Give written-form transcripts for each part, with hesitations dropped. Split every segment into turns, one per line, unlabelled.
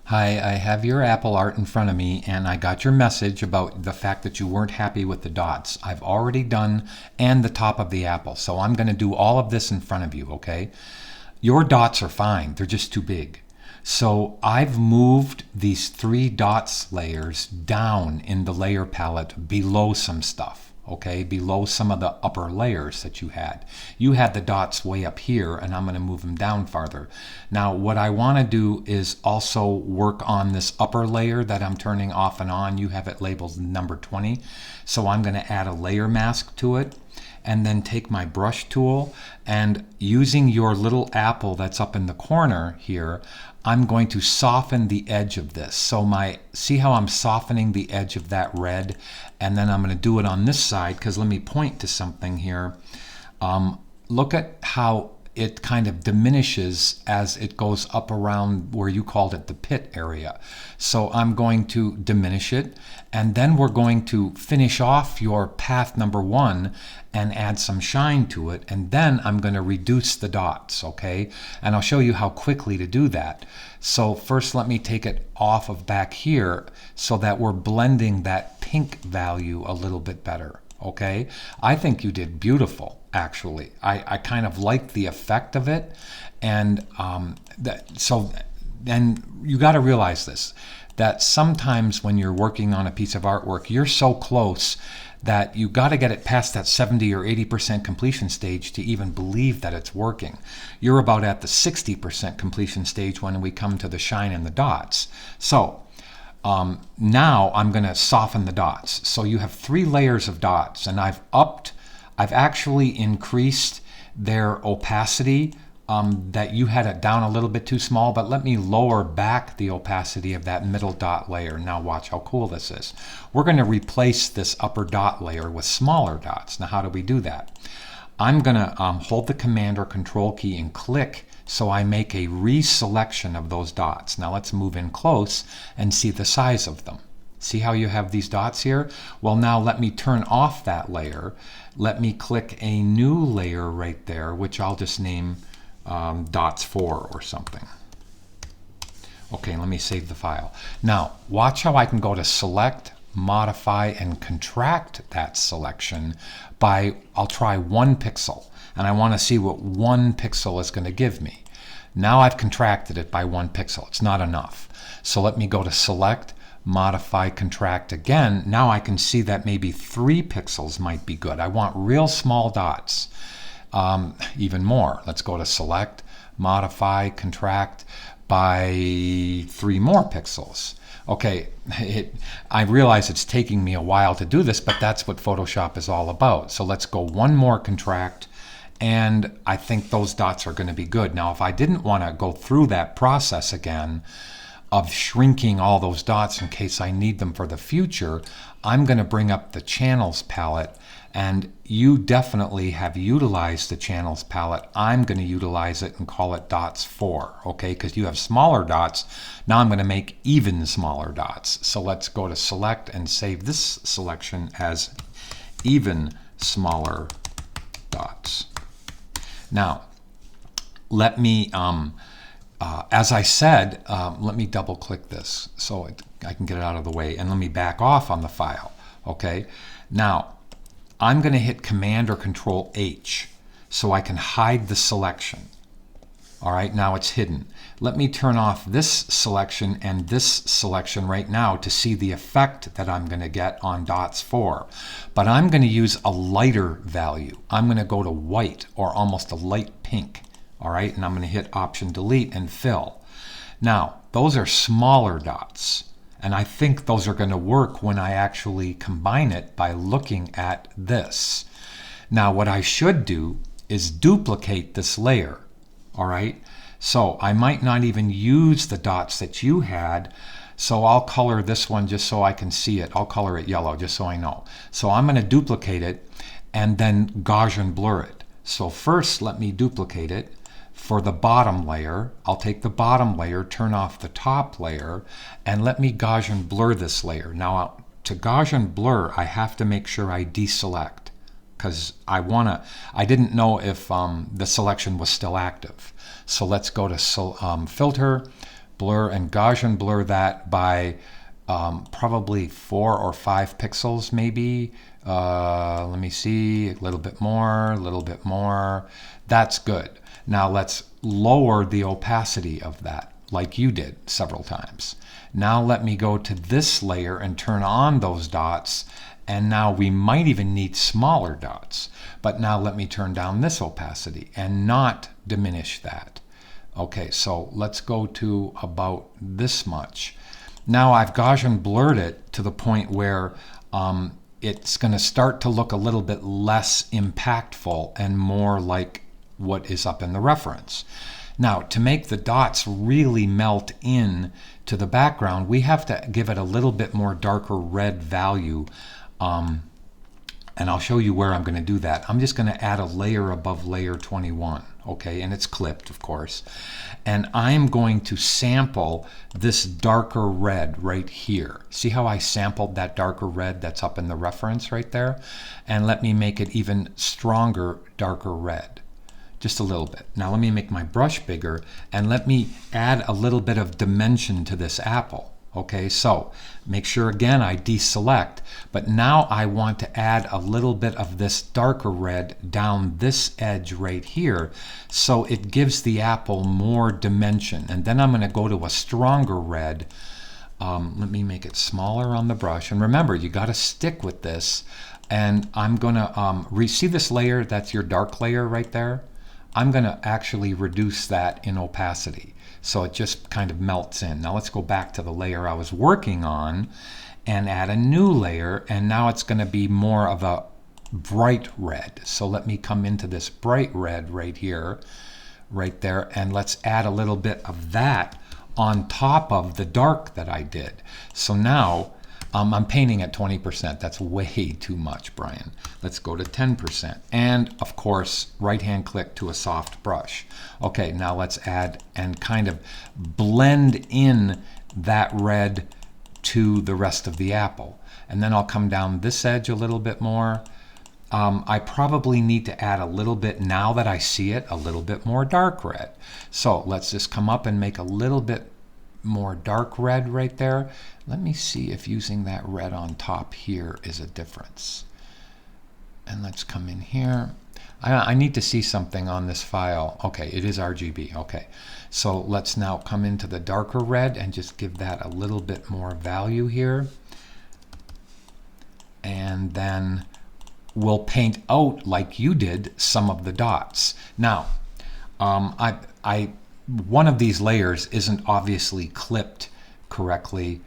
Hi, I have your Apple art in front of me and I got your message about the fact that you weren't happy with the dots. I've already done and the top of the apple, so I'm going to do all of this in front of you, okay? Your dots are fine, they're just too big. So I've moved these three dots layers down in the layer palette below some stuff, okay, below some of the upper layers that you had. You had the dots way up here, and I'm going to move them down farther. Now, what I want to do is also work on this upper layer that I'm turning off and on. You have it labeled number 20. So I'm going to add a layer mask to it, and then take my brush tool, and using your little apple that's up in the corner here, I'm going to soften the edge of this. So see how I'm softening the edge of that red, and then I'm going to do it on this side, because let me point to something here. Look at how it kind of diminishes as it goes up around where you called it the pit area. So I'm going to diminish it, and then we're going to finish off your path number 1 and add some shine to it, and then I'm going to reduce the dots, okay? And I'll show you how quickly to do that. So first let me take it off of back here so that we're blending that pink value a little bit better, okay? I think you did beautiful, actually. I kind of liked the effect of it, and then you got to realize this, that sometimes when you're working on a piece of artwork, you're so close that you got to get it past that 70 or 80% completion stage to even believe that it's working. You're about at the 60% completion stage when we come to the shine and the dots. So now I'm going to soften the dots. So you have 3 layers of dots, and I've actually increased their opacity, that you had it down a little bit too small, but let me lower back the opacity of that middle dot layer. Now watch how cool this is. We're going to replace this upper dot layer with smaller dots. Now how do we do that? I'm going to hold the Command or Control key and click so I make a reselection of those dots. Now let's move in close and see the size of them. See how you have these dots here? Well, now let me turn off that layer. Let me click a new layer right there, which I'll just name dots 4 or something. Okay, let me save the file. Now, watch how I can go to Select, Modify, and contract that selection by, I'll try 1 pixel. And I want to see what 1 pixel is going to give me. Now I've contracted it by 1 pixel. It's not enough. So let me go to Select, Modify, Contract again. Now I can see that maybe 3 pixels might be good. I want real small dots. Even more. Let's go to Select, Modify, Contract by 3 more pixels. Okay, I realize it's taking me a while to do this, but that's what Photoshop is all about. So let's go 1 more contract, and I think those dots are going to be good. Now, if I didn't want to go through that process again of shrinking all those dots in case I need them for the future, I'm going to bring up the Channels palette, and you definitely have utilized the Channels palette. I'm going to utilize it and call it dots 4, okay, because you have smaller dots. Now I'm going to make even smaller dots. So let's go to Select and save this selection as even smaller dots. Now, let me as I said, let me double click this so I can get it out of the way, and let me back off on the file. Okay, now I'm going to hit Command or Control H so I can hide the selection. All right, now it's hidden. Let me turn off this selection and this selection right now to see the effect that I'm going to get on dots 4. But I'm going to use a lighter value. I'm going to go to white or almost a light pink. All right, and I'm going to hit Option Delete and fill. Now, those are smaller dots, and I think those are going to work when I actually combine it by looking at this. Now, what I should do is duplicate this layer. All right, so I might not even use the dots that you had, so I'll color this one just so I can see it. I'll color it yellow just so I know. So I'm going to duplicate it and then Gaussian blur it. So first, let me duplicate it. For the bottom layer, I'll take the bottom layer, turn off the top layer, and let me Gaussian blur this layer. Now, to Gaussian blur, I have to make sure I deselect, because I didn't know if the selection was still active. So let's go to Filter, blur and Gaussian blur that by probably 4 or 5 pixels maybe. Let me see, a little bit more, a little bit more. That's good. Now let's lower the opacity of that, like you did several times. Now let me go to this layer and turn on those dots, and now we might even need smaller dots. But now let me turn down this opacity and not diminish that. Okay, so let's go to about this much. Now I've Gaussian blurred it to the point where it's going to start to look a little bit less impactful and more like what is up in the reference. Now, to make the dots really melt in to the background, we have to give it a little bit more darker red value. And I'll show you where I'm going to do that. I'm just going to add a layer above layer 21, okay? And it's clipped, of course. And I'm going to sample this darker red right here. See how I sampled that darker red that's up in the reference right there? And let me make it even stronger, darker red. Just a little bit. Now let me make my brush bigger and let me add a little bit of dimension to this apple. Okay, so make sure again I deselect, but now I want to add a little bit of this darker red down this edge right here so it gives the apple more dimension. And then I'm going to go to a stronger red. Let me make it smaller on the brush. And remember, you got to stick with this. And I'm going to see this layer, that's your dark layer right there. I'm going to actually reduce that in opacity so it just kind of melts in. Now let's go back to the layer I was working on and add a new layer, and now it's going to be more of a bright red. So let me come into this bright red right here, right there, and let's add a little bit of that on top of the dark that I did. So now I'm painting at 20%. That's way too much, Brian. Let's go to 10%. And of course, right-hand click to a soft brush. Okay, now let's add and kind of blend in that red to the rest of the apple. And then I'll come down this edge a little bit more. I probably need to add a little bit, now that I see it, a little bit more dark red. So let's just come up and make a little bit more dark red right there. Let me see if using that red on top here is a difference. And let's come in here. I need to see something on this file. Okay, it is RGB. Okay, so let's now come into the darker red and just give that a little bit more value here. And then we'll paint out, like you did, some of the dots. Now, one of these layers isn't obviously clipped correctly.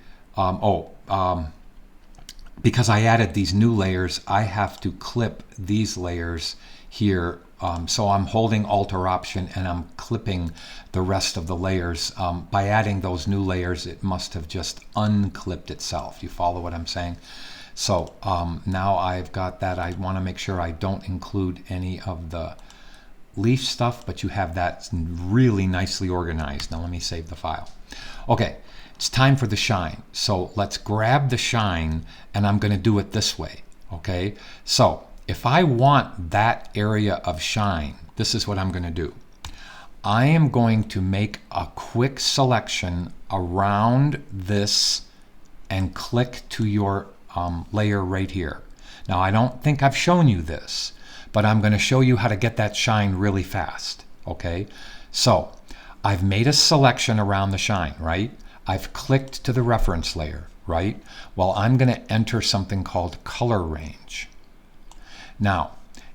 Because I added these new layers, I have to clip these layers here. So I'm holding Alt or Option and I'm clipping the rest of the layers. By adding those new layers, it must have just unclipped itself. You follow what I'm saying? So now I've got that. I want to make sure I don't include any of the leaf stuff, but you have that really nicely organized. Now let me save the file. Okay, it's time for the shine. So let's grab the shine, and I'm going to do it this way. Okay, so if I want that area of shine, this is what I'm going to do. I am going to make a quick selection around this and click to your layer right here. Now I don't think I've shown you this, but I'm going to show you how to get that shine really fast. Okay, so I've made a selection around the shine, right? I've clicked to the reference layer, right? Well, I'm going to enter something called color range. Now,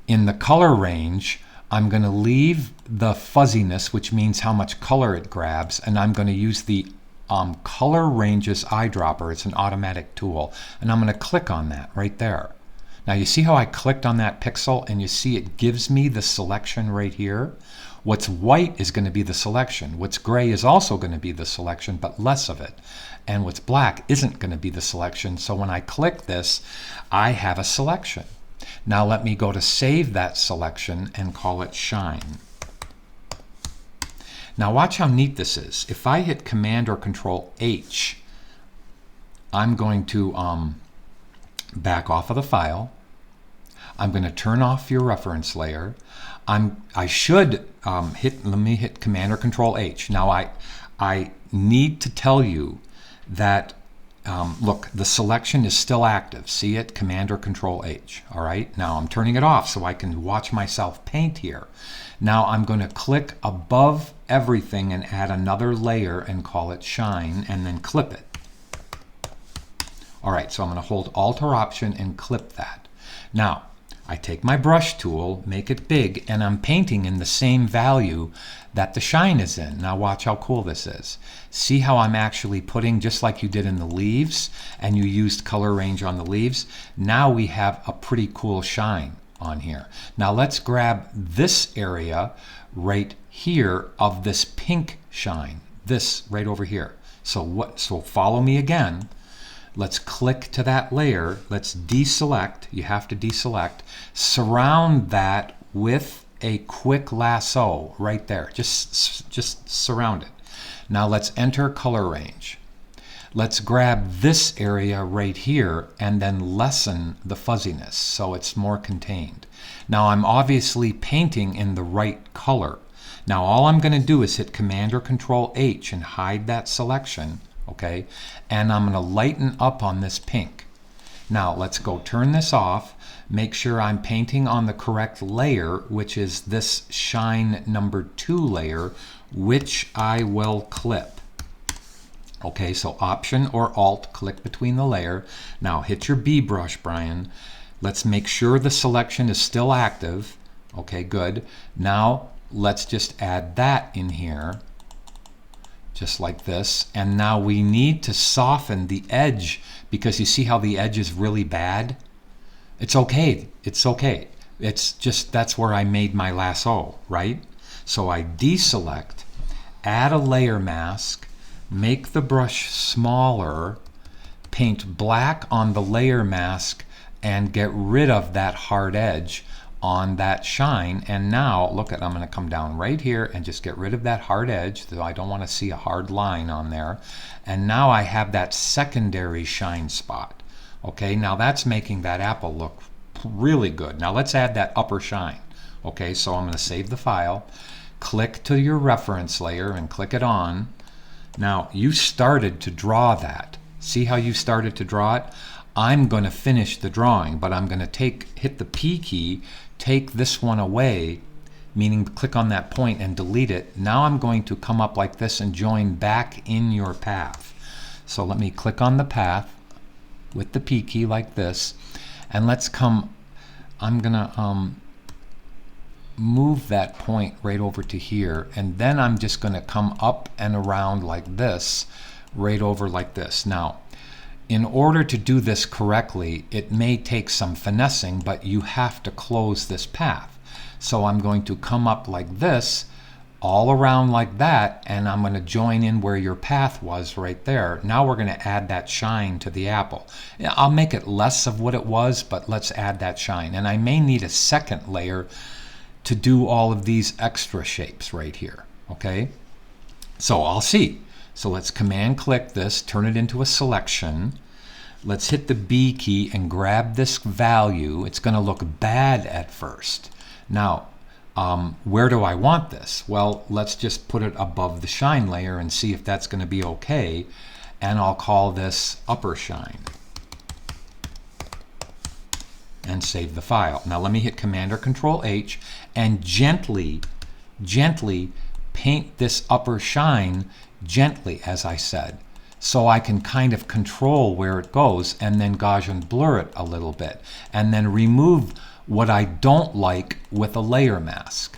in the color range, I'm going to leave the fuzziness, which means how much color it grabs, and I'm going to use the color ranges eyedropper. It's an automatic tool, and I'm going to click on that right there. Now you see how I clicked on that pixel and you see it gives me the selection right here? What's white is going to be the selection. What's gray is also going to be the selection, but less of it. And what's black isn't going to be the selection. So when I click this, I have a selection. Now let me go to save that selection and call it shine. Now watch how neat this is. If I hit Command or Control H, I'm going to back off of the file. I'm going to turn off your reference layer. I should let me hit Command or Control H. Now I need to tell you that, look, the selection is still active. See it? Command or Control H. All right. Now I'm turning it off so I can watch myself paint here. Now I'm going to click above everything and add another layer and call it Shine, and then clip it. All right, so I'm going to hold Alt or Option and clip that. Now, I take my brush tool, make it big, and I'm painting in the same value that the shine is in. Now watch how cool this is. See how I'm actually putting, just like you did in the leaves, and you used color range on the leaves. Now we have a pretty cool shine on here. Now let's grab this area right here of this pink shine. This right over here. So follow me again. Let's click to that layer. Let's deselect. You have to deselect. Surround that with a quick lasso right there. Just surround it. Now let's enter color range. Let's grab this area right here and then lessen the fuzziness so it's more contained. Now I'm obviously painting in the right color. Now all I'm going to do is hit Command or Control H and hide that selection. Okay, and I'm going to lighten up on this pink. Now let's go turn this off. Make sure I'm painting on the correct layer, which is this shine number 2 layer, which I will clip. Okay, so Option or Alt, click between the layer. Now hit your B brush, Brian. Let's make sure the selection is still active. Okay, good. Now let's just add that in here. Just like this. And now we need to soften the edge, because you see how the edge is really bad? It's okay. It's okay. It's just, that's where I made my lasso, right? So I deselect, add a layer mask, make the brush smaller, paint black on the layer mask, and get rid of that hard edge on that shine. And now look at, I'm going to come down right here and just get rid of that hard edge, though I don't want to see a hard line on there. And now I have that secondary shine spot. Okay, now that's making that apple look really good. Now let's add that upper shine. Okay, so I'm going to save the file, click to your reference layer and click it on. Now you started to draw that. See how you started to draw it? I'm going to finish the drawing, but I'm going to hit the P key, take this one away, meaning click on that point and delete it. Now I'm going to come up like this and join back in your path. So let me click on the path with the P key like this, and let's come, I'm going to move that point right over to here, and then I'm just going to come up and around like this, right over like this. Now, in order to do this correctly, it may take some finessing, but you have to close this path. So I'm going to come up like this, all around like that, and I'm going to join in where your path was right there. Now we're going to add that shine to the apple. I'll make it less of what it was, but let's add that shine. And I may need a second layer to do all of these extra shapes right here. Okay? So I'll see. So let's Command click this, turn it into a selection. Let's hit the B key and grab this value. It's going to look bad at first. Now, where do I want this? Well, let's just put it above the shine layer and see if that's going to be okay. And I'll call this upper shine. And save the file. Now let me hit Command or Control H and gently paint this upper shine gently, as I said, so I can kind of control where it goes, and then Gaussian blur it a little bit, and then remove what I don't like with a layer mask.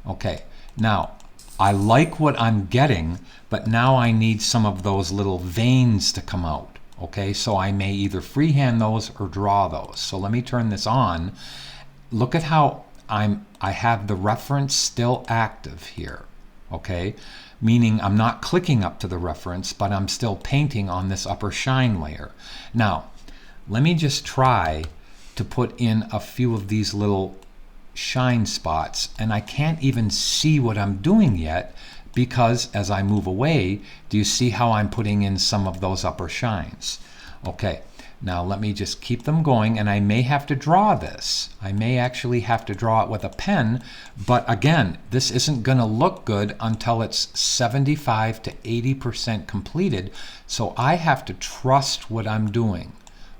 Okay, now I like what I'm getting, but now I need some of those little veins to come out. Okay, so I may either freehand those or draw those. So let me turn this on. Look at how I have the reference still active here. Okay, meaning I'm not clicking up to the reference, but I'm still painting on this upper shine layer. Now, let me just try to put in a few of these little shine spots, and I can't even see what I'm doing yet, because as I move away, do you see how I'm putting in some of those upper shines? Okay, Now let me just keep them going, and I may have to draw this. I may actually have to draw it with a pen, but again, this isn't going to look good until it's 75 to 80% completed, so I have to trust what I'm doing.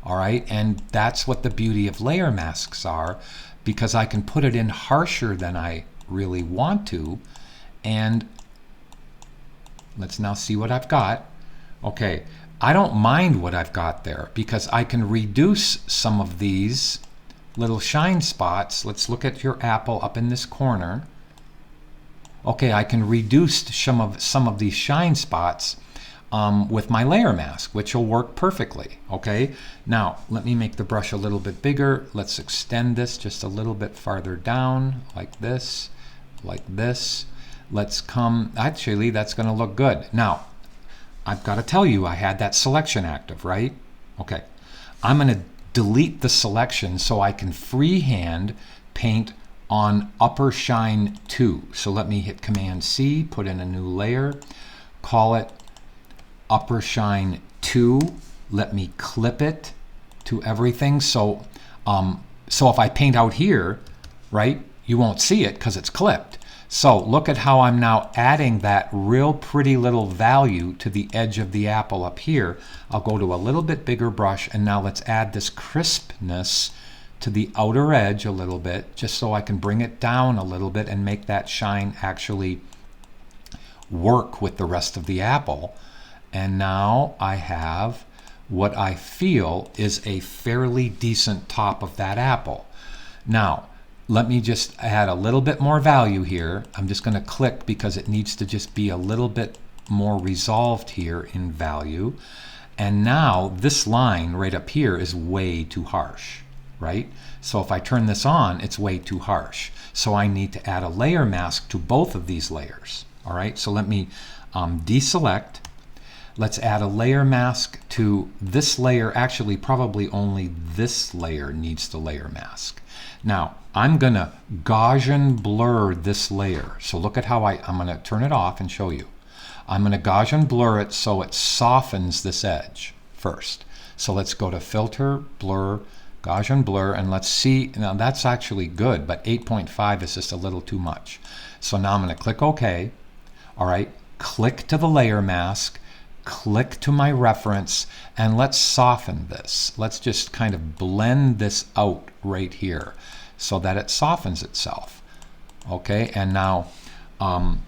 All right, and that's what the beauty of layer masks are, because I can put it in harsher than I really want to, and let's now see what I've got. Okay, I don't mind what I've got there because I can reduce some of these little shine spots. Let's look at your apple up in this corner. Okay, I can reduce some of these shine spots with my layer mask, which will work perfectly. Okay, now let me make the brush a little bit bigger. Let's extend this just a little bit farther down, like this, like this. Let's come, actually that's going to look good. Now I've got to tell you, I had that selection active, right? Okay, I'm going to delete the selection so I can freehand paint on upper shine 2. So let me hit Command C, put in a new layer, call it upper shine 2. Let me clip it to everything. So if I paint out here, right, you won't see it because it's clipped. So look at how I'm now adding that real pretty little value to the edge of the apple up here. I'll go to a little bit bigger brush, and now let's add this crispness to the outer edge a little bit, just so I can bring it down a little bit and make that shine actually work with the rest of the apple. And now I have what I feel is a fairly decent top of that apple. Now, let me just add a little bit more value here. I'm just going to click because it needs to just be a little bit more resolved here in value. And now this line right up here is way too harsh, right? So if I turn this on, it's way too harsh. So I need to add a layer mask to both of these layers. All right, so let me deselect. Let's add a layer mask to this layer. Actually, probably only this layer needs the layer mask. Now, I'm going to Gaussian blur this layer. So look at how I'm going to turn it off and show you. I'm going to Gaussian blur it so it softens this edge first. So let's go to Filter, Blur, Gaussian blur, and let's see. Now that's actually good, but 8.5 is just a little too much. So now I'm going to click OK. All right, click to the layer mask, click to my reference, and let's soften this. Let's just kind of blend this out right here so that it softens itself. Okay, and now on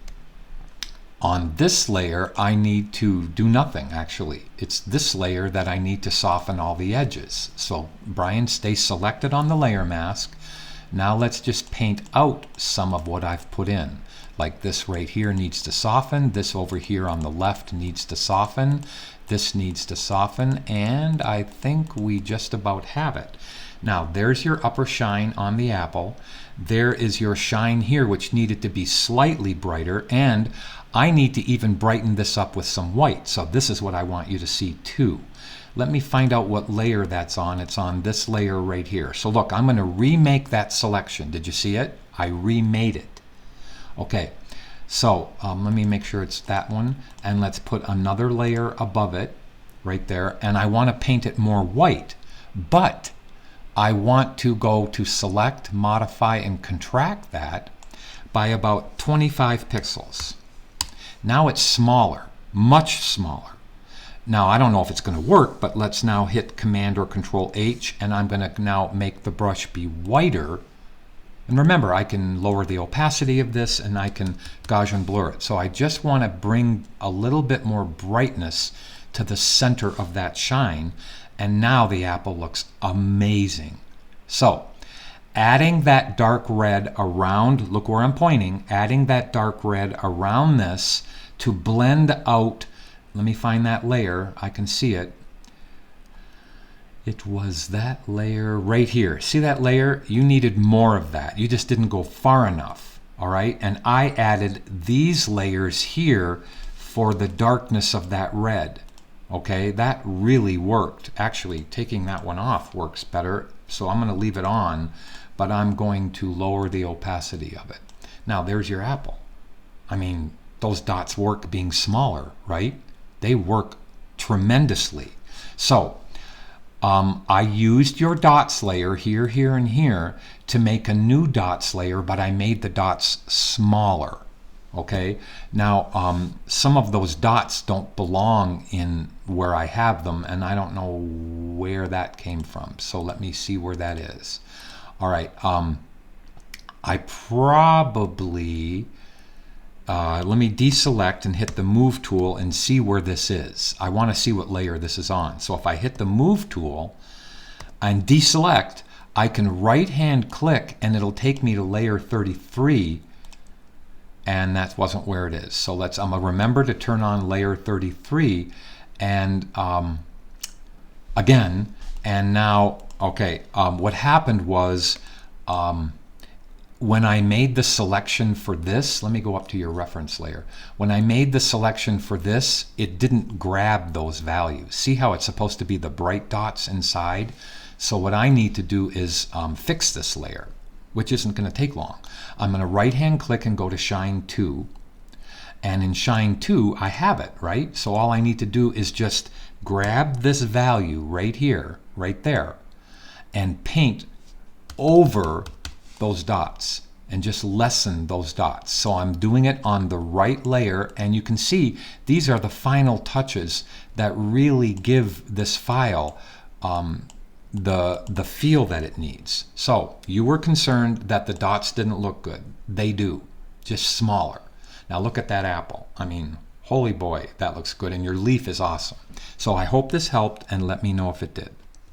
this layer I need to do nothing actually. It's this layer that I need to soften all the edges. So Brian, stay selected on the layer mask. Now let's just paint out some of what I've put in. Like this right here needs to soften, this over here on the left needs to soften, this needs to soften, and I think we just about have it. Now there's your upper shine on the apple. There is your shine here, which needed to be slightly brighter, and I need to even brighten this up with some white. So this is what I want you to see too. Let me find out what layer that's on. It's on this layer right here. So look, I'm going to remake that selection. Did you see it? I remade it. Okay, so let me make sure it's that one, and let's put another layer above it right there, and I want to paint it more white, but I want to go to select, modify, and contract that by about 25 pixels. Now it's smaller, much smaller. Now I don't know if it's going to work, but let's now hit Command or Control H, and I'm going to now make the brush be whiter. And remember, I can lower the opacity of this, and I can Gaussian blur it. So I just want to bring a little bit more brightness to the center of that shine, and now the apple looks amazing. So adding that dark red around, look where I'm pointing, adding that dark red around this to blend out, let me find that layer, I can see it. It was that layer right here. See that layer? You needed more of that. You just didn't go far enough. All right, and I added these layers here for the darkness of that red. Okay, that really worked. Actually, taking that one off works better. So I'm going to leave it on, but I'm going to lower the opacity of it. Now there's your apple. I mean, those dots work being smaller, right? They work tremendously. So I used your dots layer here, here, and here to make a new dots layer, but I made the dots smaller. Okay, now some of those dots don't belong in where I have them, and I don't know where that came from. So let me see where that is. All right, I probably, let me deselect and hit the move tool and see where this is. I want to see what layer this is on. So if I hit the move tool and deselect, I can right hand click and it'll take me to layer 33, and that wasn't where it is. So I'm gonna remember to turn on layer 33 and again, and now, okay, what happened was when I made the selection for this, let me go up to your reference layer. When I made the selection for this, it didn't grab those values. See how it's supposed to be the bright dots inside? So what I need to do is fix this layer, which isn't going to take long. I'm going to right hand click and go to Shine 2. And in Shine 2, I have it, right? So all I need to do is just grab this value right here, right there, and paint over those dots and just lessen those dots. So I'm doing it on the right layer, and you can see these are the final touches that really give this file the feel that it needs. So you were concerned that the dots didn't look good. They do, just smaller. Now look at that apple. I mean, holy boy, that looks good, and your leaf is awesome. So I hope this helped, and let me know if it did.